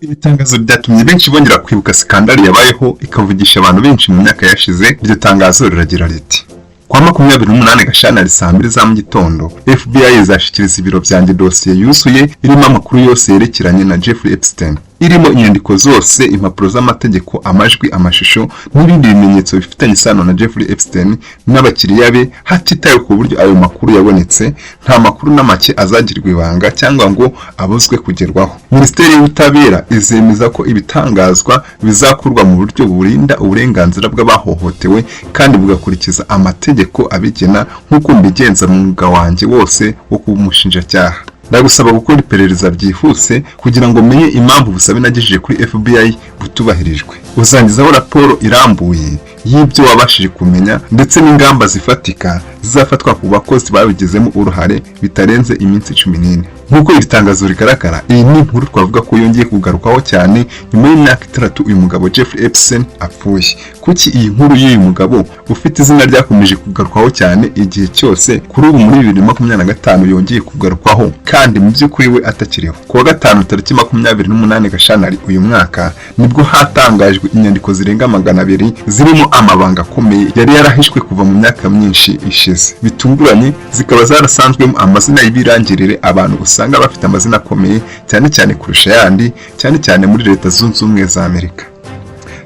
Ibitangazo byatumye benshi bongera kwibuka skandali yabayeho ikavugisha abantu benshi mu myaka yashize. Iryo tangazo riragira riti: kwa 28 Gashyantare saa 2 za mu gitondo, FBI izashikiriza ibiro byanjye dosiye yuzuye irimo amakuru yose yerekeranye na Jeffrey Epstein, irimo inyandiko zose, impapuro z'amategeko, amajwi, amashusho n'ibindi bimenyetso bifitanye isano na Jeffrey Epstein n'abakiriya be, hatitaye ku buryo ayo makuru yabonetse. Nta makuru na make azagirwa ibanga cyangwa ngo abuzwe kugerwaho. Minisiteri y'Ubutabera izemeza ko ibitangazwa bizakurwa mu buryo burinda uburenganzira bw'abahohotewe kandi bugakurikiza amategeko abigena, nk'uko mbigenza mu mwuga wanjye wose wo kuba umushinjacyaha. Ndagusaba gukora iperereza ryihuse kugira ngo menye impamvu busabe nagejeje kuri FBI butubahirijwe. Uzangizaho raporo irambuye y'ibyo wabashije kumenya ndetse n'ingamba zifatika zizafatwa ku bakozi babigizemo uruhare bitarenze iminsi 14. Nk'uko ibitangazo rigaragara, iyi ni inkuru twavuga ko yongeye kugarukaho cyane nyuma y'imyaka 3 uyu mugabo Jeffrey Epstein apfuye. Kuki iyi nkuru y'uyu mugabo ufite izina ryakomeje kugarukaho cyane igihe cyose, kuri ubu muri 2025 yongeye kugarukwaho kandi mu by'ukuri we atakiriho? Kuwa gatanu tariki 28 Gashyantare uyu mwaka nibwo hatangajwe inyandiko zirenga 200 zirimo amabanga akomeye yari yarahishwe kuva mu myaka myinshi ishize. Bitunguranye zikaba zarasanzwemo amazina y'ibirangirire abantu usanga bafite amazina akomeye cyane cyane kurusha yandi, cyane cyane muri Leta Zunze Ubumwe za Amerika.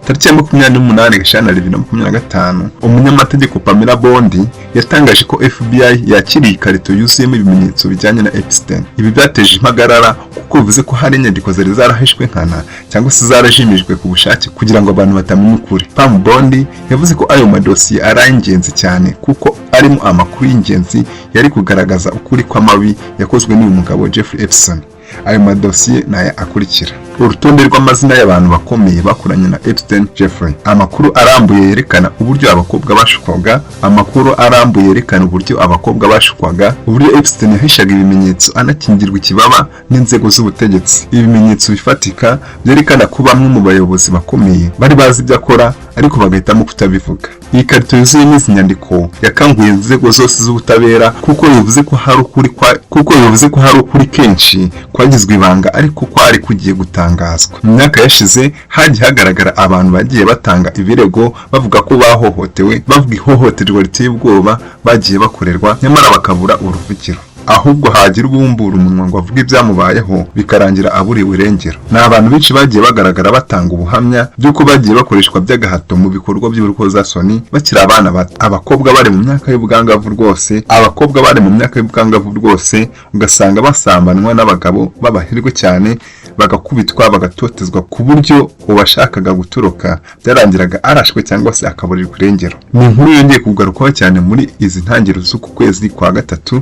Tariki 28 Gashyantare 2025, umunyamategeko Pamela Bondi yatangaje ko FBI yakiriye ikarito yuzuyemo ibimenyetso bijyanye na Epstein. Ibi byateje impagarara kuko bivuze ko hari inyandiko zari zarahishwe nkana cyangwa se zarajimijwe ku bushake kugira ngo abantu batamenya ukuri. Pam Bondi yavuze ko ayo madosiye ari ingenzi cyane kuko arimo amakuru y'ingenzi yari kugaragaza ukuri kw'amabi yakozwe n'uyu mugabo Jeffrey Epstein. Ayo madosiye naya akurikira: urutonde rw'amazina y'abantu bakomeye bakoranye na Epstein Jeffrey, amakuru arambuye yerekana uburyo abakobwa bashukwaga, amakuru arambuye yerekana uburyo abakobwa bashukwaga, uburyo Epstein yahishaga ibimenyetso anakingirwa ikibaba n'inzego z'ubutegetsi. Ibimenyetso bifatika byerekana ko bamwe mu bayobozi bakomeye bari bazi ibyo akora ariko bagahitamo kutabivuga. Iyi karito yuzuye izi nyandiko yakanguye inzego zose z'ubutabera kuko yavuze ko hari ukuri kenshi kwagizwe ibanga ariko kwari kugiye gutangazwa. Mu myaka yashize hagiye hagaragara abantu bagiye batanga ibirego bavuga ko bahohotewe, bavuga ihohoterwa riteye ubwoba bagiye bakorerwa, nyamara bakabura uruvugiro. Ahubwo hagira ubumbura umunwa ngo avuge ibyamubayeho bikarangira aburiwe irengero. Ni abantu benshi bagiye bagaragara batanga ubuhamya by'uko bagiye bakoreshwa by'agahato mu bikorwa by'urukozasoni bakiri abana bato. Abakobwa bari mu myaka y'ubwangavu rwose, ugasanga basambanwa n'abagabo b'abahirwe cyane, bagakubitwa, bagatotezwa ku buryo ubashakaga gutoroka byarangiraga arashwe cyangwa se akaburirwa irengero. Ni inkuru yongeye kugarukaho cyane muri izi ntangiriro z'uku kwezi kwa gatatu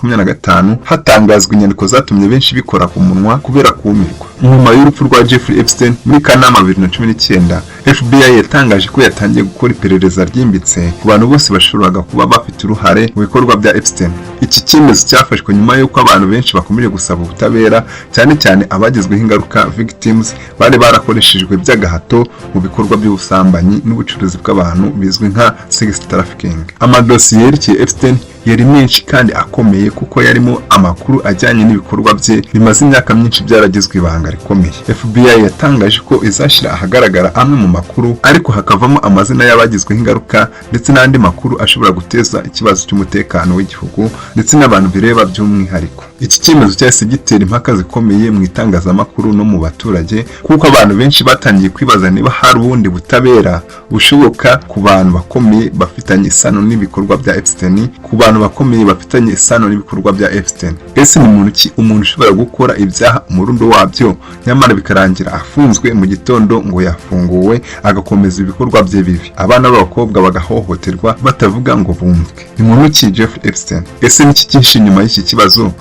2025, hatangazwa inyandiko zatumye benshi bikora ku munwa kubera kumirwa. Nyuma y'urupfu rwa Jeffrey Epstein muri Kanama 2019, FBI yatangaje ko yatangiye gukora iperereza ryimbitse ku bantu bose bashoboraga kuba bafite uruhare mu bikorwa bya Epstein. Iki cyemezo cyafashwe nyuma y'uko abantu benshi bakomeje gusaba ubutabera, cyane cyane abagizweho ingaruka victims bari barakoreshejwe by'agahato mu bikorwa by'ubusambanyi n'ubucuruzi bw'abantu bizwi nka sex trafficking. Amadosiye yerekeye Epstein yari menshi kandi akomeye kuko yarimo amakuru ajyanye n'ibikorwa bye bimaze imyaka myinshi byaragizwe ibanga rikomeye. FBI yatangaje ko izashyira ahagaragara amwe mu makuru ariko hakavamo amazina y'abagizweho ingaruka ndetse n'andi makuru ashobora guteza ikibazo cy'umutekano w'igihugu ndetse n'abantu bireba by'umwihariko. Iki cyemezo cyahise gitera impaka zikomeye mu itangazamakuru no mu baturage kuko abantu benshi batangiye kwibaza niba hari ubundi butabera bushoboka ku bantu bakomeye bafitanye isano n'ibikorwa bya Epstein, ku bantu bakomeye bafitanye isano n'ibikorwa bya Epstein. Ese ni muntu ki umuntu ushobora gukora ibyaha umurundo wabyo nyamara bikarangira afunzwe mu gitondo ngo yafunguwe agakomeza ibikorwa bye bibi, abana b'abakobwa bagahohoterwa batavuga ngo bumvwe? Ni muntu ki Jeffrey Epstein? Ese niki cyinshi nyuma y'iki kibazo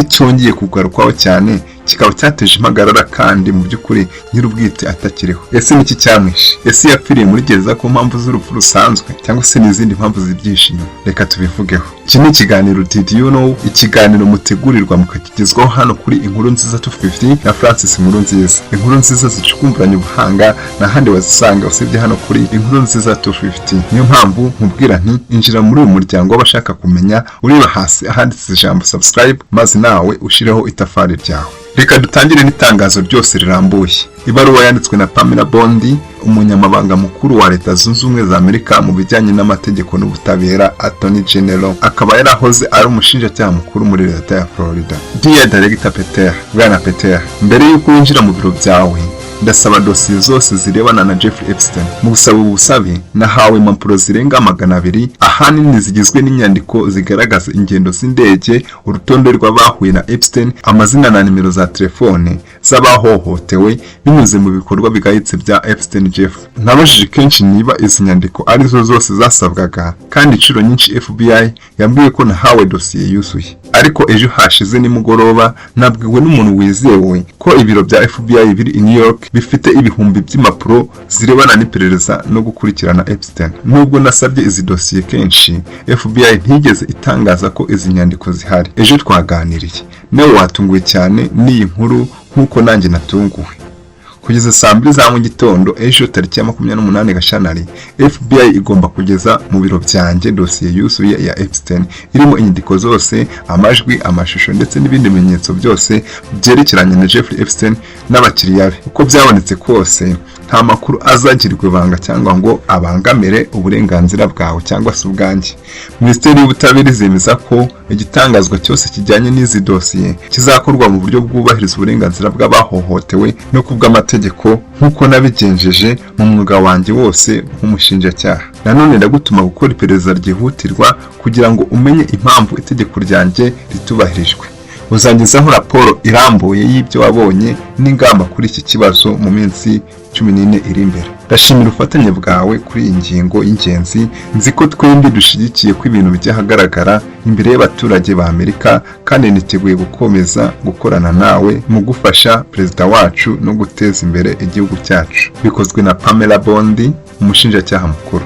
cyongeye kugarukwaho cyane kikaba cyateje impagarara kandi mu by'ukuri nyir'ubwite atakiriho? Ese niki cyamwishe? Ese yapfiriye muri gereza ku mpamvu z'urupfu rusanzwe cyangwa se n'izindi mpamvu zibyishimo? Reka tubivugeho. Iki ni ikiganiro Did You Know, ikiganiro mutegurirwa mukakigezwaho hano kuri Inkuru Nziza 250 na Francis Inkuru Nziza. Inkuru nziza zicukumburanye ubuhanga n'ahandi wazisanga usibye hano kuri Inkuru Nziza 250. Niyo mpamvu nkubwira nti injira muri uyu muryango w'abashaka kumenya, ureba hasi ahanditse ijambo subscribe maze nawe ushireho itafari ryawe. Reka dutangire n'itangazo ryose rirambuye. Ibaruwa yanditswe na Pamela Bondi, umunyamabanga mukuru wa Leta Zunze Ubumwe za Amerika mu bijyanye n'amategeko n'ubutabera, Attorney General, akaba yarahoze ari umushinjacyaha mukuru muri Leta ya Florida. Dear Director Peter, Bwana Peter, mbere y'uko winjira mu biro byawe, ndasaba dosiye zose zirebana na Jeffrey Epstein. Mu gusaba ubusabe nahawe impapuro zirenga 200, ahanini zigizwe n'inyandiko zigaragaza ingendo z'indege, urutonde rw'abahuye na Epstein, amazina na nimero za telefone z'abahohotewe binyuze mu bikorwa bigayitse bya Epstein Jeff. Nabajije kenshi niba izi nyandiko arizo zose zasabwaga, kandi inshuro nyinshi FBI yambwiye ko nahawe dosiye yuzuye. Ariko ejo hashize nimugoroba nabwiwe n'umuntu wizewe ko ibiro bya FBI biri i New York bifite ibihumbi by'impapuro zirebana n'iperereza no gukurikirana Epstein. Nubwo nasabye izi dosiye kenshi, FBI ntigeze itangaza ko izi nyandiko zihari. Ejo twaganiriye, nawe watunguwe cyane n'iyi nkuru nk'uko nanjye natunguwe. Kugeza saa 2 za mu gitondo ejo tariki ya 28 Gashyantare, FBI igomba kugeza mu biro byanjye dosiye yuzuye ya Epstein irimo inyandiko zose, amajwi, amashusho ndetse n'ibindi bimenyetso byose byerekeranye na Jeffrey Epstein n'abakiriya be. Uko byabonetse kose, nta makuru azagirirwa ibanga cyangwa ngo abangamire uburenganzira bwawe cyangwa se ubwanjye. Minisiteri y'Ubutabera izemeza ko igitangazwa cyose kijyanye n'izi dosiye kizakorwa mu buryo bwubahiriza uburenganzira bw'abahohotewe no kubw'amategeko nk'uko nabigenjeje mu mwuga wanjye wose nk'umushinjacyaha. Nanone ndagutuma gukora iperereza ryihutirwa kugira ngo umenye impamvu itegeko ryanjye ritubahirijwe. Uzangezaho raporo irambuye y'ibyo wabonye n'ingamba kuri iki kibazo mu minsi 14 iri imbere. Ndashimira ubufatanye bwawe kuri iyi ngingo y'ingenzi. Nzi ko twembi dushigikiye ko ibintu bijya ahagaragara imbere y'abaturage ba Amerika, kandi niteguye gukomeza gukorana nawe mu gufasha perezida wacu no guteza imbere igihugu cyacu. Bikozwe na Pamela Bondi, umushinjacyaha mukuru.